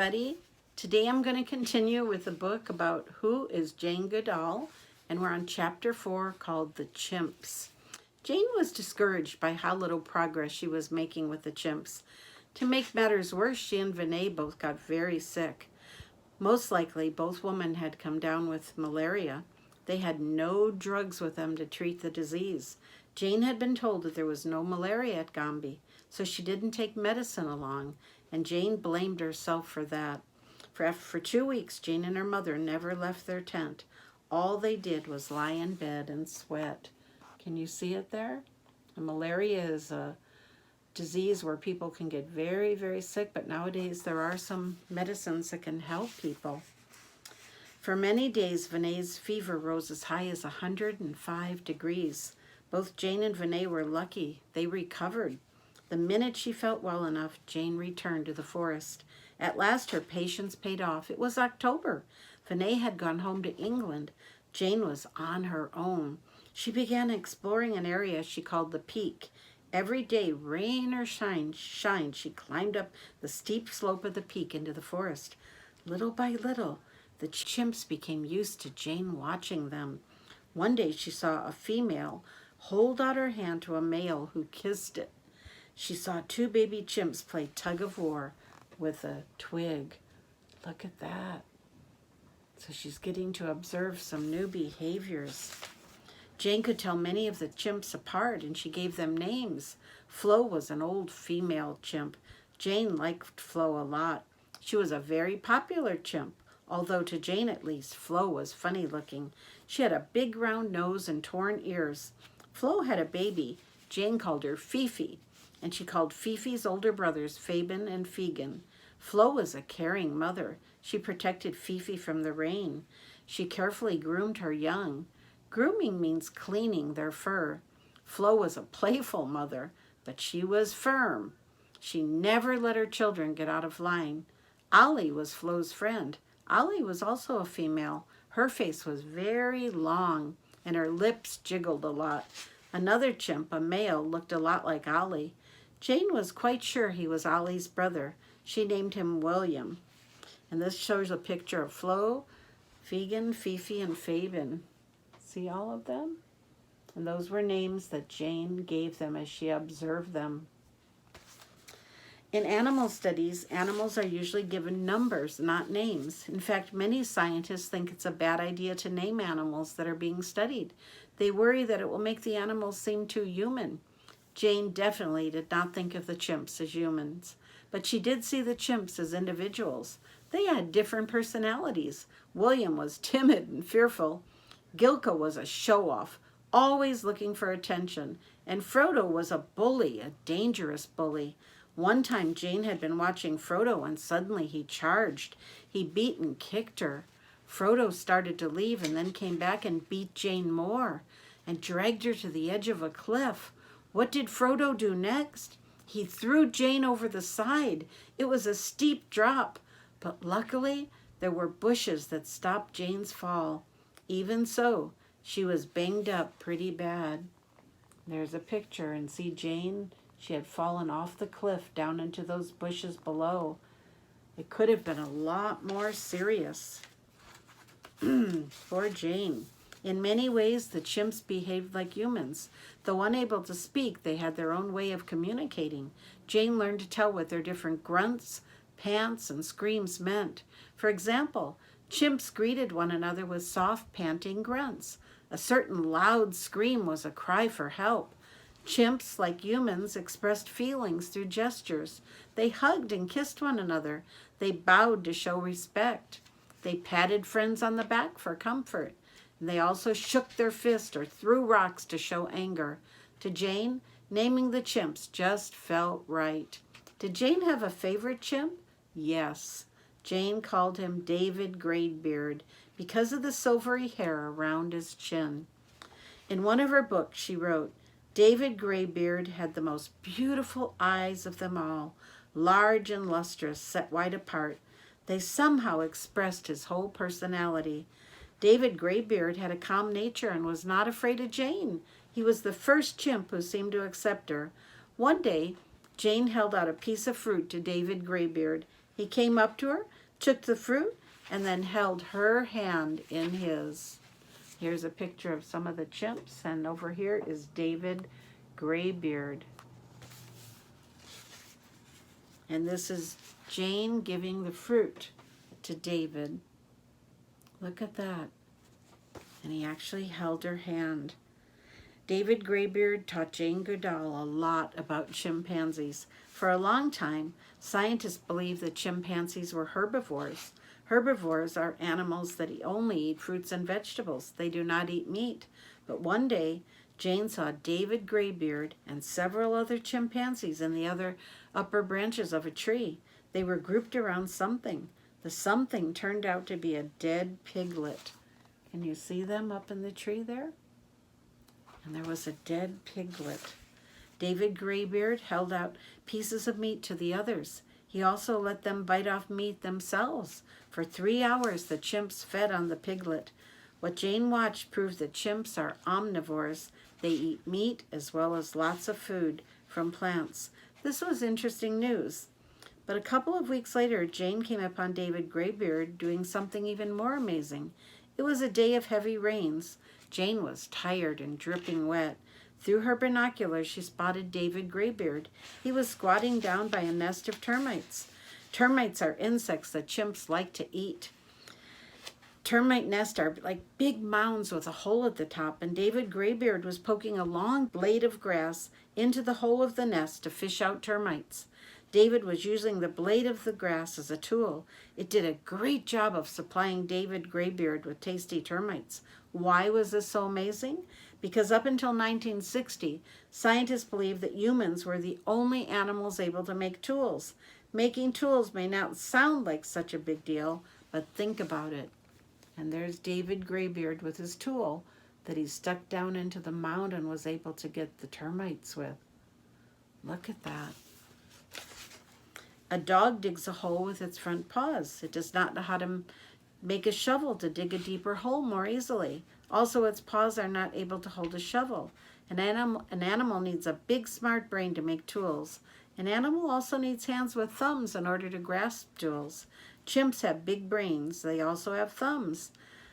everybody. Today I'm going to continue with the book about who is Jane Goodall, and we're on chapter 4 called The Chimps. Jane was discouraged by how little progress she was making with the chimps. To make matters worse, she and Vinay both got very sick. Most likely, both women had come down with malaria. They had no drugs with them to treat the disease. Jane had been told that there was no malaria at GrammyB's, so she didn't take medicine along, and Jane blamed herself for that. For 2 weeks, Jane and her mother never left their tent. All they did was lie in bed and sweat. Can you see it there? And malaria is a disease where people can get very, very sick, but nowadays there are some medicines that can help people. For many days, Vinay's fever rose as high as 105 degrees. Both Jane and Vinay were lucky. They recovered. The minute she felt well enough, Jane returned to the forest. At last, her patience paid off. It was October. Vinay had gone home to England. Jane was on her own. She began exploring an area she called the Peak. Every day, rain or shine, she climbed up the steep slope of the peak into the forest. Little by little, the chimps became used to Jane watching them. One day, she saw a female hold out her hand to a male who kissed it. She saw 2 baby chimps play tug of war with a twig. Look at that. So she's getting to observe some new behaviors. Jane could tell many of the chimps apart, and she gave them names. Flo was an old female chimp. Jane liked Flo a lot. She was a very popular chimp, although to Jane at least, Flo was funny looking. She had a big round nose and torn ears. Flo had a baby. Jane called her Fifi, and she called Fifi's older brothers Fabian and Fegan. Flo was a caring mother. She protected Fifi from the rain. She carefully groomed her young. Grooming means cleaning their fur. Flo was a playful mother, but she was firm. She never let her children get out of line. Ollie was Flo's friend. Ollie was also a female. Her face was very long, and her lips jiggled a lot. Another chimp, a male, looked a lot like Ollie. Jane was quite sure he was Ollie's brother. She named him William. And this shows a picture of Flo, Fegan, Fifi, and Fabian. See all of them? And those were names that Jane gave them as she observed them. In animal studies, animals are usually given numbers, not names. In fact, many scientists think it's a bad idea to name animals that are being studied. They worry that it will make the animals seem too human. Jane definitely did not think of the chimps as humans, but she did see the chimps as individuals. They had different personalities. William was timid and fearful. Gilka was a show-off, always looking for attention. And Frodo was a bully, a dangerous bully. One time Jane had been watching Frodo and suddenly he charged. He beat and kicked her. Frodo started to leave and then came back and beat Jane more and dragged her to the edge of a cliff. What did Frodo do next? He threw Jane over the side. It was a steep drop, but luckily there were bushes that stopped Jane's fall. Even so, she was banged up pretty bad. There's a picture, and see Jane, she had fallen off the cliff down into those bushes below. It could have been a lot more serious. Poor Jane. In many ways, the chimps behaved like humans. Though unable to speak, they had their own way of communicating. Jane learned to tell what their different grunts, pants, and screams meant. For example, chimps greeted one another with soft, panting grunts. A certain loud scream was a cry for help. Chimps, like humans, expressed feelings through gestures. They hugged and kissed one another. They bowed to show respect. They patted friends on the back for comfort. They also shook their fist or threw rocks to show anger. To Jane, naming the chimps just felt right. Did Jane have a favorite chimp? Yes. Jane called him David Greybeard because of the silvery hair around his chin. In one of her books, she wrote, David Greybeard had the most beautiful eyes of them all, large and lustrous, set wide apart. They somehow expressed his whole personality. David Greybeard had a calm nature and was not afraid of Jane. He was the first chimp who seemed to accept her. One day, Jane held out a piece of fruit to David Greybeard. He came up to her took the fruit, and then held her hand in his. Here's a picture of some of the chimps, and over here is David Graybeard. And this is Jane giving the fruit to David. Look at that. And he actually held her hand. David Graybeard taught Jane Goodall a lot about chimpanzees. For a long time, scientists believed that chimpanzees were herbivores. Herbivores are animals that only eat fruits and vegetables. They do not eat meat. But one day, Jane saw David Graybeard and several other chimpanzees in the other upper branches of a tree. They were grouped around something. The something turned out to be a dead piglet. Can you see them up in the tree there? And there was a dead piglet. David Graybeard held out pieces of meat to the others. He also let them bite off meat themselves. For 3 hours, the chimps fed on the piglet. What Jane watched proved that chimps are omnivores. They eat meat as well as lots of food from plants. This was interesting news. But a couple of weeks later, Jane came upon David Graybeard doing something even more amazing. It was a day of heavy rains. Jane was tired and dripping wet. Through her binoculars, she spotted David Graybeard. He was squatting down by a nest of termites. Termites are insects that chimps like to eat. Termite nests are like big mounds with a hole at the top, and David Graybeard was poking a long blade of grass into the hole of the nest to fish out termites. David was using the blade of the grass as a tool. It did a great job of supplying David Graybeard with tasty termites. Why was this so amazing? Because up until 1960, scientists believed that humans were the only animals able to make tools. Making tools may not sound like such a big deal, but think about it. And there's David Graybeard with his tool that he stuck down into the mound and was able to get the termites with. Look at that. A dog digs a hole with its front paws. It does not know how to make a shovel to dig a deeper hole more easily. Also, its paws are not able to hold a shovel. An animal needs a big, smart brain to make tools. An animal also needs hands with thumbs in order to grasp tools. Chimps have big brains. They also have thumbs.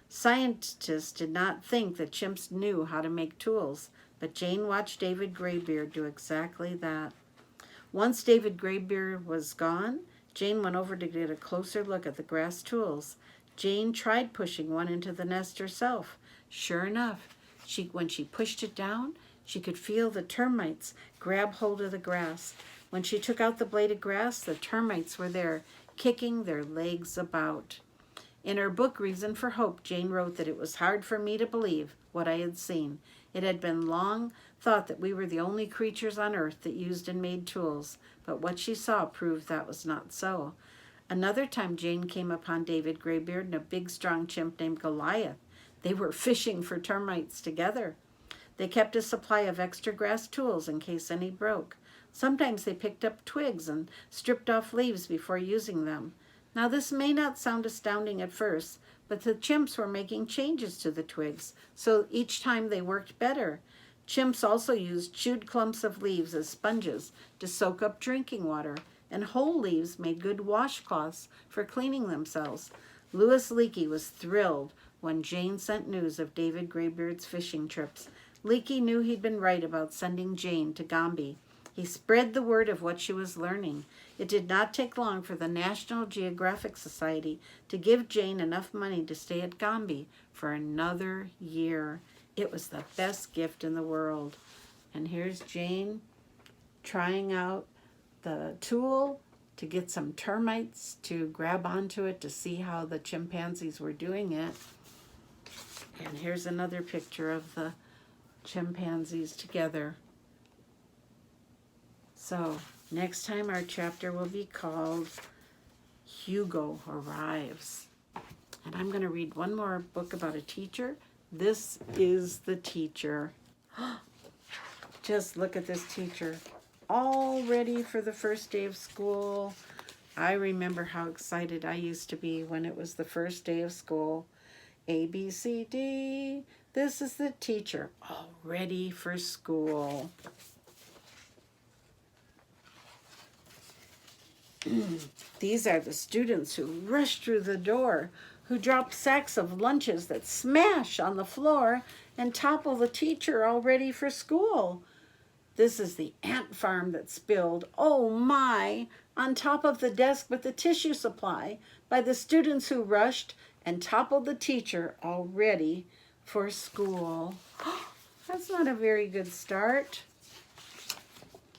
Scientists did not think that chimps knew how to make tools, but Jane watched David Graybeard do exactly that. Once David Graybeard was gone, Jane went over to get a closer look at the grass tools. Jane tried pushing one into the nest herself. Sure enough, when she pushed it down, she could feel the termites grab hold of the grass. When she took out the blade of grass, the termites were there, kicking their legs about. In her book, Reason for Hope, Jane wrote that it was hard for me to believe what I had seen. It had been long thought that we were the only creatures on earth that used and made tools, but what she saw proved that was not so. Another time Jane came upon David Graybeard and a big, strong chimp named Goliath. They were fishing for termites together. They kept a supply of extra grass tools in case any broke. Sometimes they picked up twigs and stripped off leaves before using them. Now this may not sound astounding at first, but the chimps were making changes to the twigs, so each time they worked better. Chimps also used chewed clumps of leaves as sponges to soak up drinking water, and whole leaves made good washcloths for cleaning themselves. Louis Leakey was thrilled when Jane sent news of David Graybeard's fishing trips. Leakey knew he'd been right about sending Jane to Gombe. He spread the word of what she was learning. It did not take long for the National Geographic Society to give Jane enough money to stay at Gombe for another year. It was the best gift in the world. And here's Jane trying out the tool to get some termites to grab onto it to see how the chimpanzees were doing it. And here's another picture of the chimpanzees together. So next time our chapter will be called Hugo Arrives. And I'm going to read one more book about a teacher. This is the teacher. Just look at this teacher. All ready for the first day of school. I remember how excited I used to be when it was the first day of school. A, B, C, D. This is the teacher. All ready for school. These are the students who rush through the door, who drop sacks of lunches that smash on the floor and topple the teacher all ready for school. This is the ant farm that spilled, oh my, on top of the desk with the tissue supply by the students who rushed and toppled the teacher all ready for school. That's not a very good start.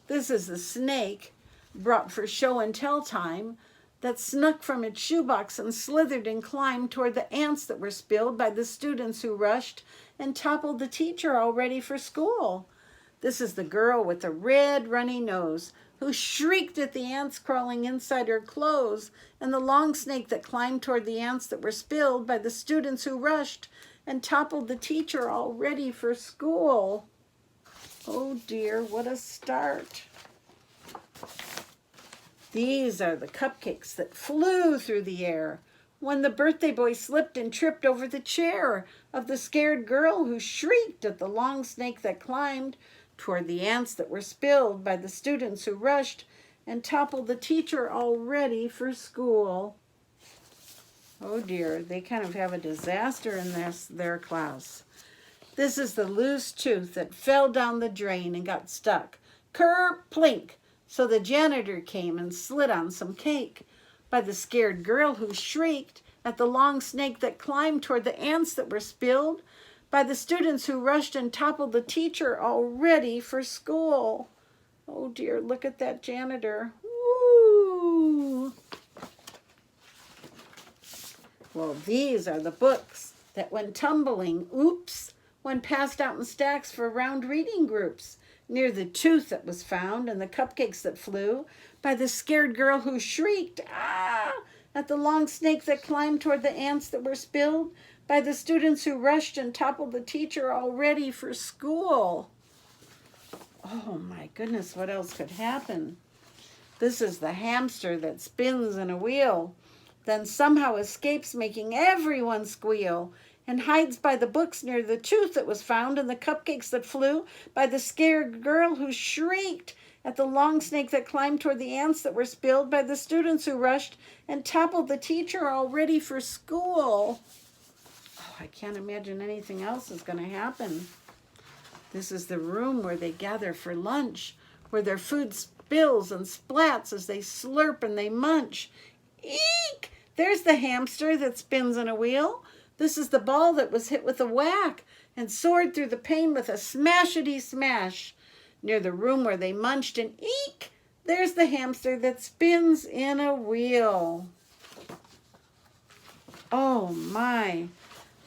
This is the snake brought for show and tell time that snuck from its shoebox and slithered and climbed toward the ants that were spilled by the students who rushed and toppled the teacher all ready for school. This is the girl with the red runny nose who shrieked at the ants crawling inside her clothes and the long snake that climbed toward the ants that were spilled by the students who rushed and toppled the teacher all ready for school. Oh dear, what a start. These are the cupcakes that flew through the air when the birthday boy slipped and tripped over the chair of the scared girl who shrieked at the long snake that climbed toward the ants that were spilled by the students who rushed and toppled the teacher all ready for school. Oh dear, they kind of have a disaster in their class. This is the loose tooth that fell down the drain and got stuck. Ker-plink! So the janitor came and slid on some cake by the scared girl who shrieked at the long snake that climbed toward the ants that were spilled by the students who rushed and toppled the teacher all ready for school. Oh dear, look at that janitor. Woo! Well, these are the books that went tumbling, oops, when passed out in stacks for round reading groups, near the tooth that was found and the cupcakes that flew, by the scared girl who shrieked, ah, at the long snake that climbed toward the ants that were spilled, by the students who rushed and toppled the teacher all ready for school. Oh my goodness, what else could happen? This is the hamster that spins in a wheel, then somehow escapes making everyone squeal, and hides by the books near the tooth that was found and the cupcakes that flew, by the scared girl who shrieked at the long snake that climbed toward the ants that were spilled, by the students who rushed and toppled the teacher all ready for school. Oh, I can't imagine anything else is going to happen. This is the room where they gather for lunch, where their food spills and splats as they slurp and they munch. Eek! There's the hamster that spins in a wheel. This is the ball that was hit with a whack and soared through the pane with a smashity smash near the room where they munched, and eek! There's the hamster that spins in a wheel. Oh my!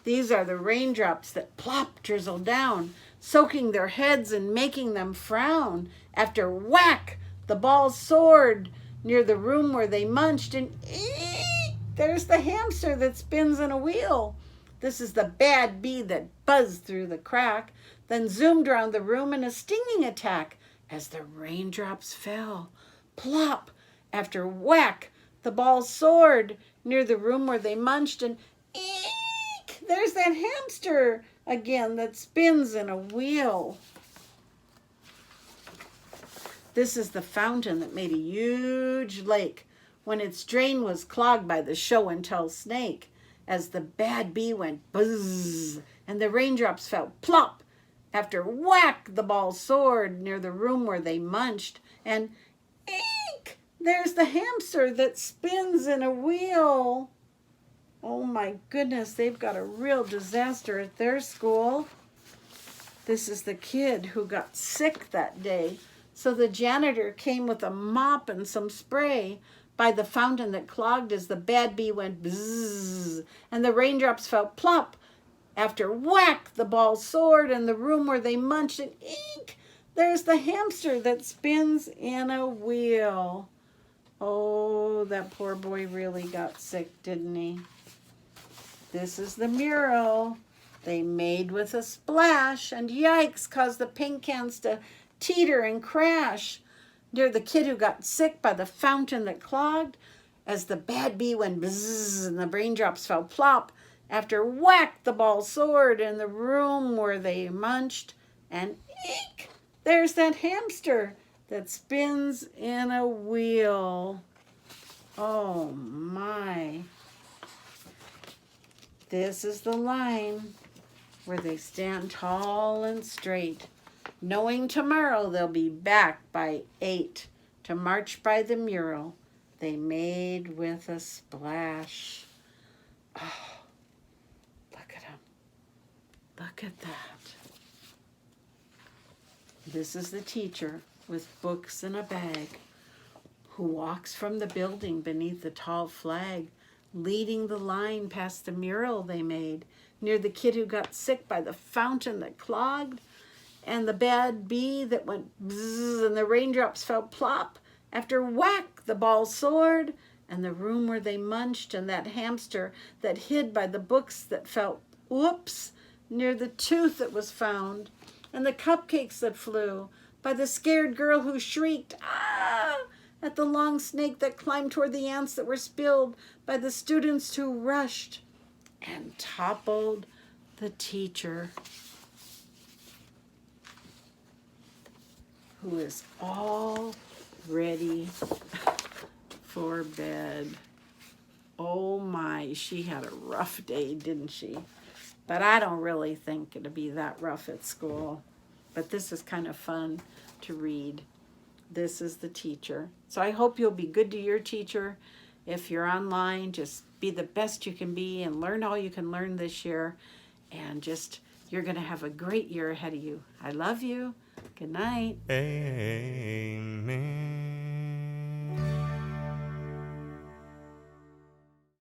These are the raindrops that plop drizzle down, soaking their heads and making them frown. After whack, the ball soared near the room where they munched, and eek! There's the hamster that spins in a wheel. This is the bad bee that buzzed through the crack, then zoomed around the room in a stinging attack as the raindrops fell. Plop! After whack, the ball soared near the room where they munched, and eek! There's that hamster again that spins in a wheel. This is the fountain that made a huge lake when its drain was clogged by the show and tell snake, as the bad bee went buzz and the raindrops fell plop. After whack, the ball soared near the room where they munched, and eek! There's the hamster that spins in a wheel. Oh my goodness, they've got a real disaster at their school. This is the kid who got sick that day, so the janitor came with a mop and some spray by the fountain that clogged as the bad bee went bzzz and the raindrops fell plop. After whack, the ball soared in the room where they munched, and eek! There's the hamster that spins in a wheel. Oh, that poor boy really got sick, didn't he? This is the mural they made with a splash, and yikes, caused the paint cans to teeter and crash near the kid who got sick by the fountain that clogged as the bad bee went bzzz and the raindrops fell plop. After whack, the ball soared in the room where they munched, and eek! There's that hamster that spins in a wheel. Oh my. This is the line where they stand tall and straight, knowing tomorrow they'll be back by 8 to march by the mural they made with a splash. Oh, look at him. Look at that. This is the teacher with books in a bag who walks from the building beneath the tall flag, leading the line past the mural they made near the kid who got sick by the fountain that clogged, and the bad bee that went bzzz and the raindrops fell plop. After whack, the ball soared, and the room where they munched, and that hamster that hid by the books that fell whoops near the tooth that was found, and the cupcakes that flew by the scared girl who shrieked ah at the long snake that climbed toward the ants that were spilled by the students who rushed, and toppled the teacher who is all ready for bed. Oh my, she had a rough day, didn't she? But I don't really think it'll be that rough at school. But this is kind of fun to read. This is the teacher. So I hope you'll be good to your teacher. If you're online, just be the best you can be and learn all you can learn this year. And just, you're going to have a great year ahead of you. I love you. Good night. Amen.